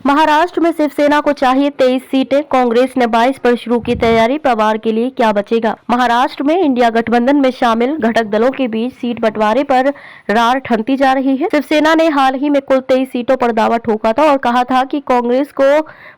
महाराष्ट्र में शिवसेना को चाहिए 23 सीटें, कांग्रेस ने 22 पर शुरू की तैयारी, पवार के लिए क्या बचेगा। महाराष्ट्र में इंडिया गठबंधन में शामिल घटक दलों के बीच सीट बंटवारे पर रार ठनती जा रही है। शिवसेना ने हाल ही में कुल 23 सीटों पर दावा ठोका था और कहा था कि कांग्रेस को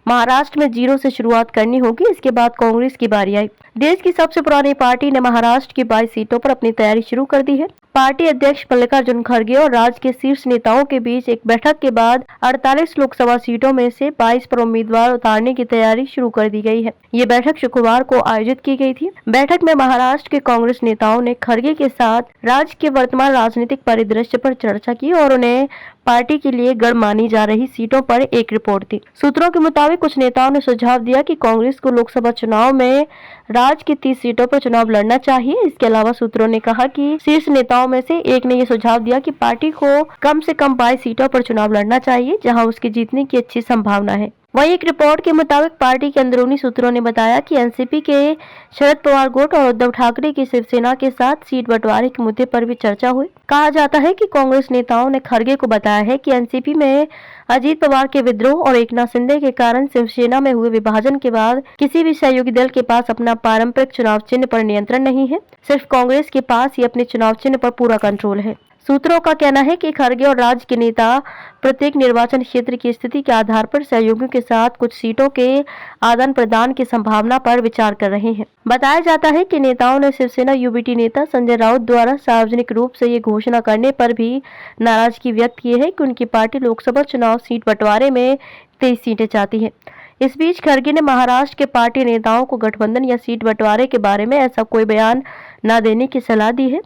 महाराष्ट्र में 0 से शुरुआत करनी होगी। इसके बाद कांग्रेस की बारी आई। देश की सबसे पुरानी पार्टी ने महाराष्ट्र की 22 सीटों पर अपनी तैयारी शुरू कर दी है। पार्टी अध्यक्ष मल्लिकार्जुन खड़गे और राज्य के शीर्ष नेताओं के बीच एक बैठक के बाद 48 लोकसभा सीटों में से 22 पर उम्मीदवार उतारने की तैयारी शुरू कर दी गई है। ये बैठक शुक्रवार को आयोजित की गई थी। बैठक में महाराष्ट्र के कांग्रेस नेताओं ने खड़गे के साथ राज्य के वर्तमान राजनीतिक परिदृश्य पर चर्चा की और उन्हें पार्टी के लिए गढ़ मानी जा रही सीटों पर एक रिपोर्ट दी। सूत्रों के मुताबिक कुछ नेताओं ने सुझाव दिया कि कांग्रेस को लोकसभा चुनाव में राज्य की 30 सीटों पर चुनाव लड़ना चाहिए। इसके अलावा सूत्रों ने कहा कि शीर्ष नेताओं में से एक ने यह सुझाव दिया कि पार्टी को कम से कम 22 सीटों पर चुनाव लड़ना चाहिए, जहां उसके जीतने की अच्छी संभावना है। वहीं एक रिपोर्ट के मुताबिक पार्टी के अंदरूनी सूत्रों ने बताया कि एनसीपी के शरद पवार गुट और उद्धव ठाकरे की शिवसेना के साथ सीट बंटवारे के मुद्दे पर भी चर्चा हुई। कहा जाता है कि कांग्रेस नेताओं ने खड़गे को बताया है कि एनसीपी में अजीत पवार के विद्रोह और एकनाथ शिंदे के कारण शिवसेना में हुए विभाजन के बाद किसी भी सहयोगी दल के पास अपना पारंपरिक चुनाव चिन्ह पर नियंत्रण नहीं है। सिर्फ कांग्रेस के पास ही अपने चुनाव चिन्ह पर पूरा कंट्रोल है। सूत्रों का कहना है कि खड़गे और राज्य के नेता प्रत्येक निर्वाचन क्षेत्र की स्थिति के आधार पर सहयोगियों के साथ कुछ सीटों के आदान प्रदान की संभावना पर विचार कर रहे हैं। बताया जाता है कि नेताओं ने शिवसेना यूबीटी नेता संजय राउत द्वारा सार्वजनिक रूप से ये घोषणा करने पर भी नाराजगी व्यक्त की है कि उनकी पार्टी लोकसभा चुनाव सीट बंटवारे में 23 सीटें चाहती है। इस बीच खड़गे ने महाराष्ट्र के पार्टी नेताओं को गठबंधन या सीट बंटवारे के बारे में ऐसा कोई बयान न देने की सलाह दी है।